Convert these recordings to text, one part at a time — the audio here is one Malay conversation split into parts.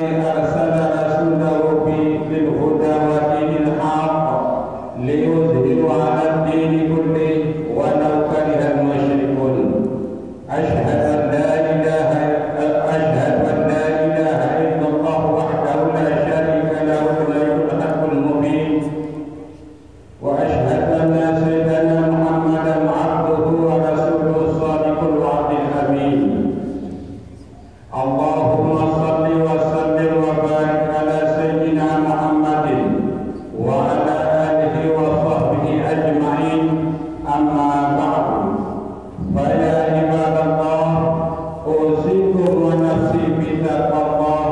أرسل رسوله بالهدى ودين الحق ليظهره على الدين كله ولو كره المشركون. أشهد أن لا إله إلا الله وحده لا شريك له الملك الحق المبين، وأشهد أن سيدنا محمدا عبده ورسوله الصادق الوعد الأمين. اللهم صل وسلم وبارك على سيدنا محمد وعلى آله وصحبه أجمعين. أما بعد، فيا عباد الله، أوصيكم ونفسي بتقوى الله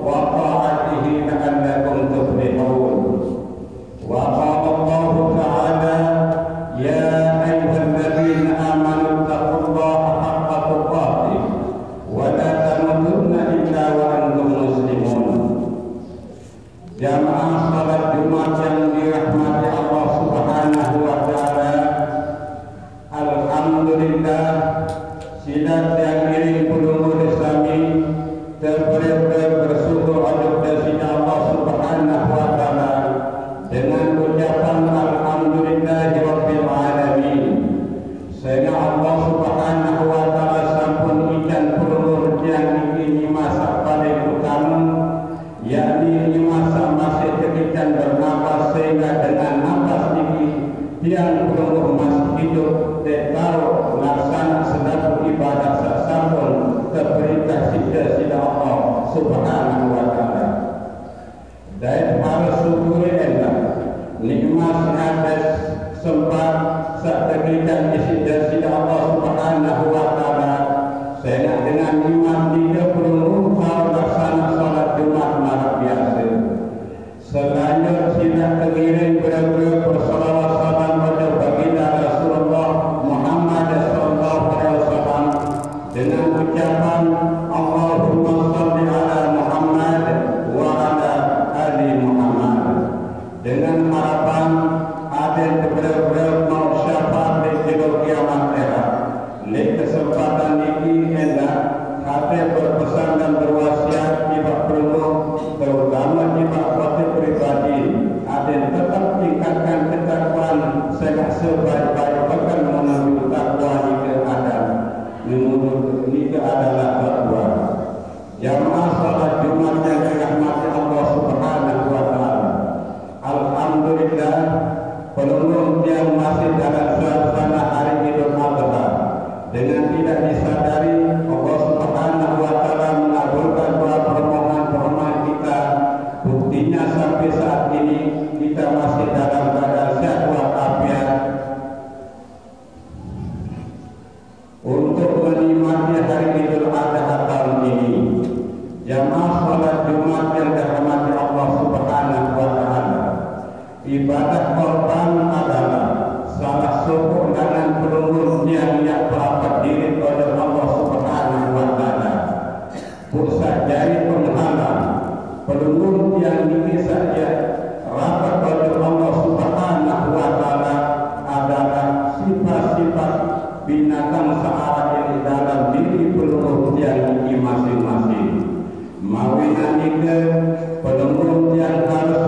وطاعته لعلكم تفلحون. وقال الله تعالى: يا أيها الذين آمنوا اتقوا الله حق تقاته ولا تموتن إلا وأنتم مسلمون. Jamaah salat Jumat yang dirahmati Allah Subhanahu wa taala, alhamdulillah sidat yang iring pulungu sami terberat bersyukur kepada Allah Subhanahu wa taala dengan ucapan alhamdulillahirabbil alamin. Sehingga Allah Subhanahu wa taala sampun ikan pulungu yang ini masa paling utama, yakni ini masa masih kegiatan bernapas, sehingga dengan napas ini tiang pulungu masih hidup tahu laksana sedang ibadah sasampun terperintah sida Allah Subhanahu wa taala. Dan para syukuri Allah nikmat atas sempat saat kegiatan sida Allah Subhanahu wa taala, sehingga dengan iman 30 tahun laksana salat Jumat malam biasa. Selanjutnya sida kegiring benar-benar bersalawat salam pada baginda Rasulullah Muhammad sallallahu alaihi wasallam dengan ucapan Allahumma shalli ala Muhammad wa ala ali Muhammad, dengan harapan ada benar-benar mau syafaat di jero kiamat akhirat. Di kesempatan ini hendak hati berpesan dan berwasiat ibak perlu, terutama ibak khotib pribadi, ada tetap tingkatkan ketakwaan sehingga sebaik-baik bahkan menuju takwa ini ada, menurut ini adalah takwa. Jamaah salat Jumat yang dirahmati Allah Subhanahu wa taala, alhamdulillah penunggu yang masih dalam suasana hari Idul Adha, dengan tidak disadari Allah Subhanahu wa taala mengabulkan doa permohonan kita. Buktinya sampai saat ini kita masih dalam keadaan sehat walafiat untuk menikmati hari Idul Adha tahun ini. Jamaah salat Jumat yang dirahmati Allah Subhanahu wa taala, ibadah korban adalah salah satu undangan pelunggur yang berapa diri oleh Allah Subhanahu wa taala. Pusat jari penghalang pelunggur yang ini saja rapat oleh Allah Subhanahu wa taala adalah sifat-sifat binatang searah yang di dalam diri pelunggur yang ini masing-masing. Mawina ke pelunggur yang harus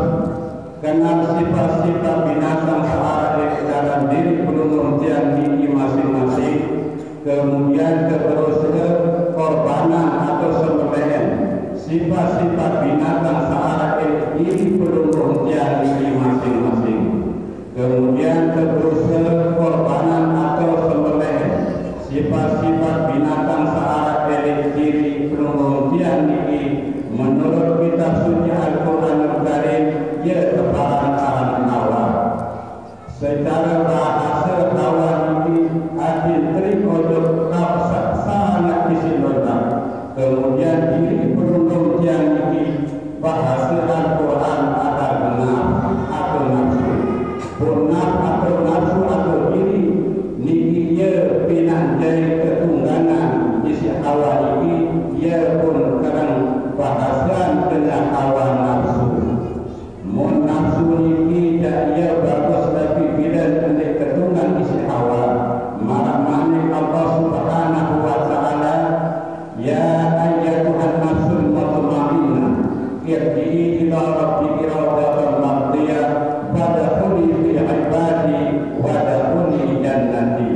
kenal sifat-sifat binatang searah yang di dalam diri pelunggur yang ini masing-masing, kemudian terus ke korbanan atau sembelihan sifat-sifat binatang searah yang diri pelunggur yang ini masing-masing, kemudian terus ke korbanan atau sembelihan sifat-sifat binatang searah yang diri pelunggur yang ini menurut kitab suci Al-Quranul Karim ia kebarang hawa. Secara bahasa hawa ini arti terikodok nafsa sangat istimewa. Kemudian diri pelunggur yang ini bahasa Al-Quran ada benar atau nafsu. Benar atau nafsu atau diri ini ia pinang dari ketunggangan isi hawa ini ia pun kadang bahasan dengan hawa nafsu. Mun nafsu ini tak ia bagus, tapi bila hendak ketunggang isi hawa, marah-marah Allah Subhanahu wa taala, ya ayyatuhan nafsul mutmainnah irji'i ila rabbiki rawdatan mardiyah fadkhuli fi ibadi wadkhuli jannati.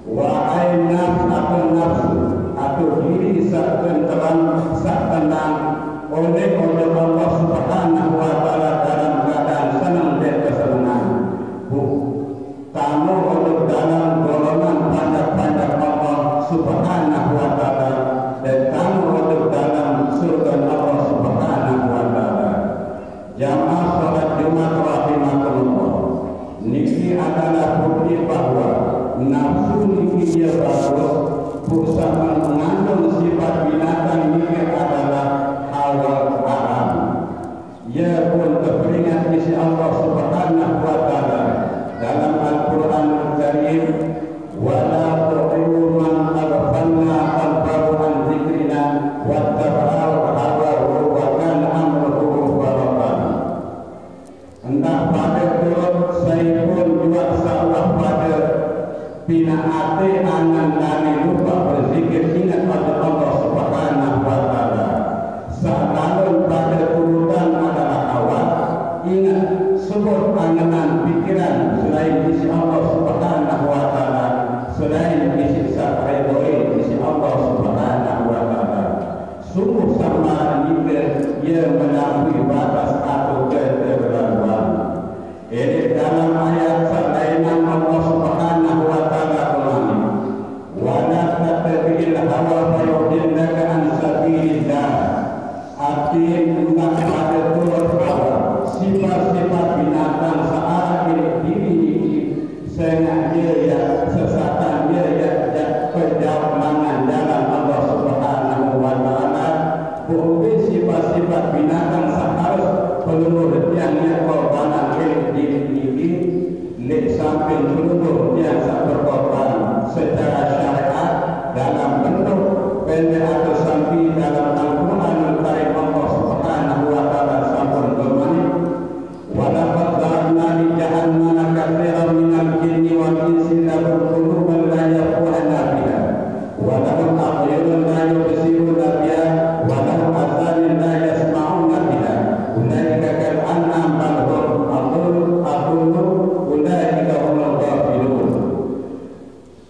Wahai nafsu atau diri sak tenang oleh Allah Subhanahu wa taala dalam keadaan senang dan kesenangan. Kamu untuk dalam golongan pandang Allah Subhanahu wa taala dan kamu untuk dalam surga Allah Subhanahu wa taala. Jamaah salat Jumat rahimakumullah. Niki adalah bukti bahwa nafsu niki dia bagus berusaha mengandung sifat binatang niki adalah hawa haram. Ia pun terperingat isi Allah Subhanahu wa taala dalam Al-Qur'anul Karim, wala tu'u man aghfalna qalbahu an dzikrina wattaba'a hawahu wa kana amruhu furatan. Entah pada turut saya pun juga salah pada bina ate angan kami lupa berzikir ingat pada Allah Subhanahu wa taala. Saat pada urutan adalah awal, ingat sebut anganan pikiran selain isi Allah Subhanahu wa taala, selain isi sakredoi isi Allah Subhanahu wa taala. Sungguh sama jika ia melampaui batas atau keterlaluan. Ini dalam ayat selain Allah Subhanahu wa taala kemana? Wala tattabi'il hawa fayudillaka an sabilillah. Artinya pada turut hawa sifat-sifat binatang searah diri ini sengaja ya sesatan dia ya perjalanan jalan Allah Subhanahu wa taala. Bukan sifat-sifat binatang seharus peluru yang korbanan diri ini lek samping peluru yang berkorban secara syariat dalam bentuk pendek atau sampai dalam Al-Quran Karim Allah Subhanahu wa taala sampun bermani walaqad zarna li jahannama katsiran minal jinni wal insi lahum qulubun la yafqahuna biha wa lahum a'yunun la yubsiruna biha wa lahum adhanun la yasma'una biha ulaika kal an'am bal hum adullu ulaika humul ghafilun.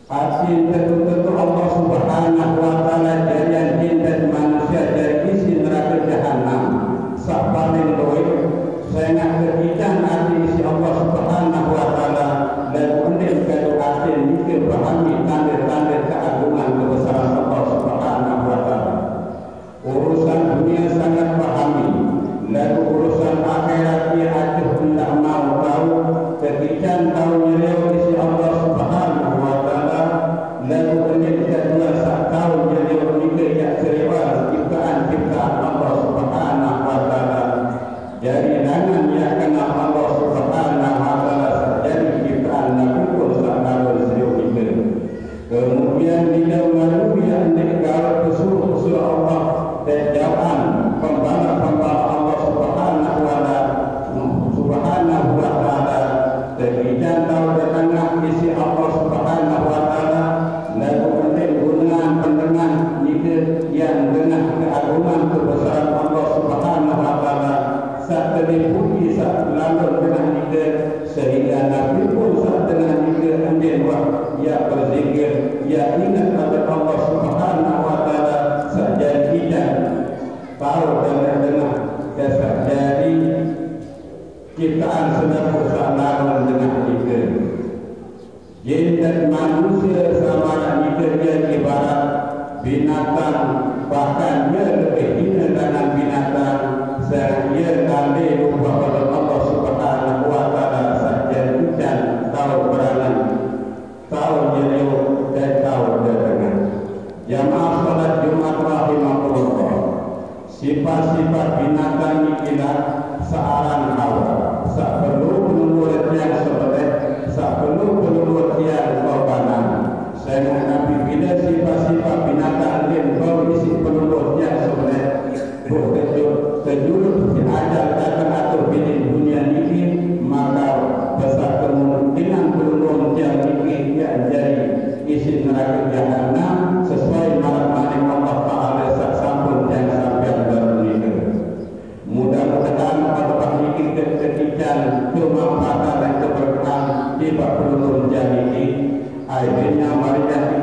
Arti tentu Allah Subhanahu wa taala jadian jin dan manusia dari isi neraka jahanam. Sak paling doib sangat kebijan arti isi Allah Subhanahu wa taala dan undil kado arti mikir pahami tanda-tanda keagungan kebesaran Allah Subhanahu wa taala. Urusan dunia sangat pahami, lalu urusan akhirat ia acuh hendak mau tahu, kebijan tahu nyeriau isi Allah Subhanahu wa taala. Lalu kemudian kedua saat tahu jadi mikir yang serius ciptaan Allah Subhanahu wa taala. Jadi dengan yang kenal Allah Subhanahu wa taala jadi ciptaan Nabi pun saat tahu serius mikir. Kemudian bila melalui yang dikawal usul Allah dan jawaban pembala Allah Subhanahu wa taala. Kemudian tahu dengan isi Allah Subhanahu wa taala. Lalu kemudian gunakan pendengar yang dengan keagungan kebesaran Allah Subhanahu wa taala saat terliputi saat lalu dengan kita sehingga Nabi pun saat dengan kita menjawab ia berzikir ia ingat pada Allah Subhanahu wa taala saja kita tahu dan dengar dasar jadi ciptaan sedang berusaha lawan dengan kita. Jin dan manusia sama jika dia ibarat binatang, bahkan dia lebih hina dengan binatang. Sehingga kali lupa pada Allah Subhanahu wa taala saja hujan tahu berangan, tahu jeliu dan tahu dengar. Jamaah salat Jumat rahimakumullah. Sifat-sifat binatang inilah searang hawa. Tak perlu menurut yang sebelah, tak perlu menurut yang korbanan. Saya Nabi bila sifat-sifat binatang lain bau isi penurut yang sebelah, terjurus diajar datang atau pilih dunia ini, maka besar kemungkinan penurut yang ini yang jadi isi neraka jahanam sesuai malam-malam Allah Taala sampun yang sampai bernikah. Pak Pelurun Janiki akhirnya Maria